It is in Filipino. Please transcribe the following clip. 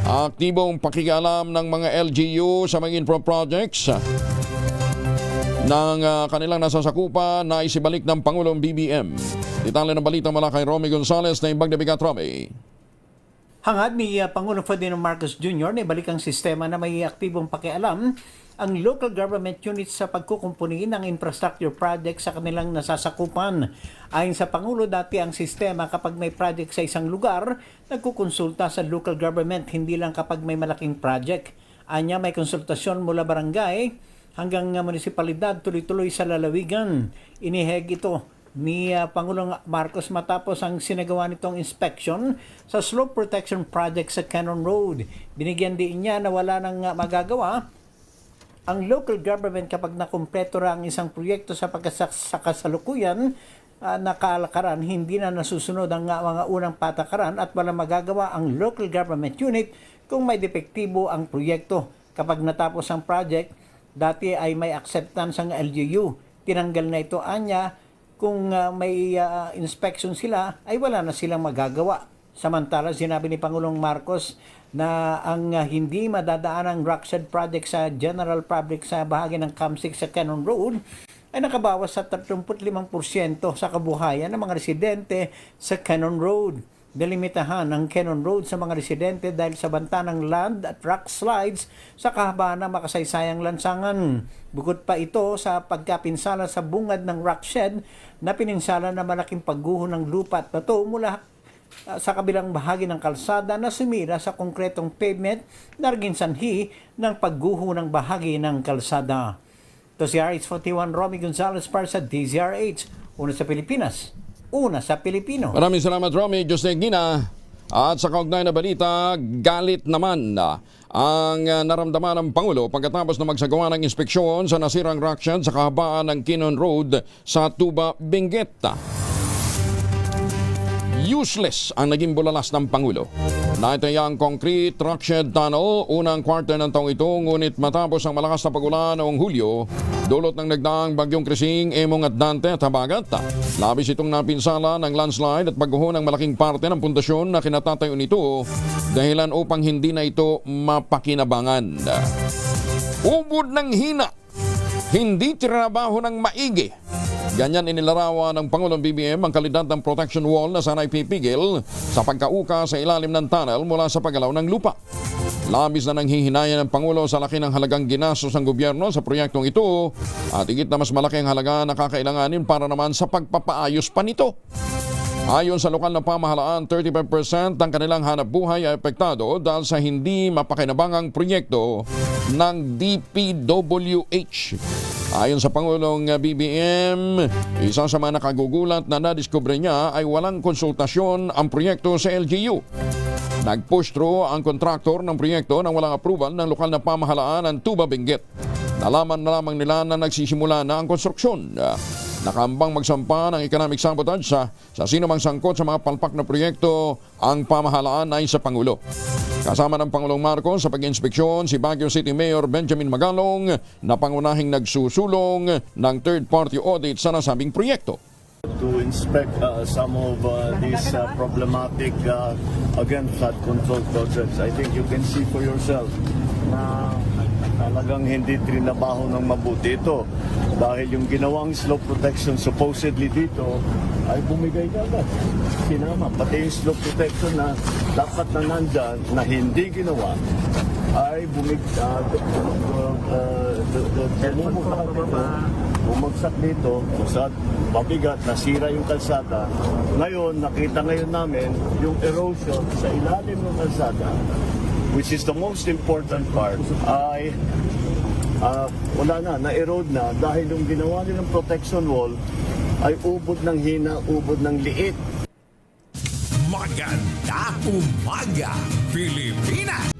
Aktibong pakikialam ng mga LGU sa mga infra projects ng kanilang nasasakupan na isibalik ng Pangulong BBM. Detalye ng balita mula kay Romy Gonzales na Imbag na Bigat. Romy. Hangad ni Pangulong Ferdinand Marcos Jr. na ibalik ang sistema na may aktibong pakialam ang local government units sa pagkukumpuni ng infrastructure project sa kanilang nasasakupan. Ayon sa Pangulo, dati ang sistema kapag may project sa isang lugar, nagkukonsulta sa local government, hindi lang kapag may malaking project. Anya may konsultasyon mula barangay hanggang munisipalidad, tuloy-tuloy sa lalawigan. Iniheg ito ni Pangulong Marcos matapos ang sinagawa nitong inspection sa slope protection project sa Cannon Road. Binigyan din niya na wala nang magagawa ang local government kapag nakumpleto ra ang isang proyekto sa kasalukuyan na kalakaran, hindi na nasusunod ang mga unang patakaran at wala magagawa ang local government unit kung may depektibo ang proyekto. Kapag natapos ang project, dati ay may acceptance ang LGU. Tinanggal na ito, anya, kung may inspection sila, ay wala na silang magagawa. Samantala, sinabi ni Pangulong Marcos na ang hindi madadaan ang rockshed project sa general public sa bahagi ng CAM6 sa Cannon Road ay nakabawas sa 35% sa kabuhayan ng mga residente sa Cannon Road. Delimitahan ang Cannon Road sa mga residente dahil sa banta ng land at rock slides sa kahabaan ng makasaysayang lansangan. Bukod pa ito sa pagkapinsala sa bungad ng rockshed na pininsala na malaking pagguho ng lupa at bato mula sa kabilang bahagi ng kalsada na sumira sa konkretong pavement na naging sanhi ng pagguho ng bahagi ng kalsada. Ito si RH41 Romy Gonzales para sa DZRH. Una sa Pilipinas, una sa Pilipino. Maraming salamat, Romy. Diyos na Gina. At sa kaugnay na balita, galit naman ang naramdaman ng Pangulo pagkatapos na magsagawa ng inspeksyon sa nasirang rockshed sa kahabaan ng Cannon Road sa Tuba, Benguet. Useless ang naging bulalas ng Pangulo. Naitaya ang concrete rockshed tunnel unang quarter ng taong ito, ngunit matapos ang malakas na pagulan noong Hulyo, dulot ng nagdaang bagyong Krising, Emong at Dante at Habagat, labis itong napinsala ng landslide at pagguho ng malaking parte ng pundasyon na kinatatayo nito, dahilan upang hindi na ito mapakinabangan. Ubod ng hina, hindi trabaho ng maigi. Ganyan inilarawan ng Pangulong BBM ang kalidad ng protection wall na sana'y pipigil sa pagkauka sa ilalim ng tunnel mula sa paggalaw ng lupa. Labis na nanghihinayan ng Pangulo sa laki ng halagang ginastos ng gobyerno sa proyektong ito at higit na mas malaki ang halaga na kakailanganin para naman sa pagpapaayos pa nito. Ayon sa lokal na pamahalaan, 35% ng kanilang hanap buhay ay apektado dahil sa hindi mapakinabangang proyekto ng DPWH. Ayon sa Pangulong BBM, isa sa mga nakagugulat na nadiskubre niya ay walang konsultasyon ang proyekto sa LGU. Nag-push through ang kontraktor ng proyekto nang walang approval ng lokal na pamahalaan ng Tuba, Benguet. Nalaman na lamang nila na nagsisimula na ang konstruksyon. Nakaambang magsampa ng economic sabotage sa sino mang sangkot sa mga palpak na proyekto ang pamahalaan ay sa Pangulo. Kasama ng Pangulong Marcos sa pag-inspeksyon si Baguio City Mayor Benjamin Magalong na pangunahing nagsusulong ng third-party audit sa nasabing proyekto. To inspect some of these problematic, again, flood control projects. I think you can see for yourself na talagang hindi trinabaho ng mabuti ito. Dahil yung ginawang slope protection supposedly dito ay bumigay ka agad. Sinama. Pati yung slope protection na dapat na nandyan na hindi ginawa ay bumagsak dito, mabigat, nasira yung kalsada. Ngayon, nakita ngayon namin yung erosion sa ilalim ng kalsada, which is the most important part, ay wala na-erode na dahil yung ginawa nilang protection wall ay ubod ng hina, ubod ng liit. Maganda umaga, Pilipinas!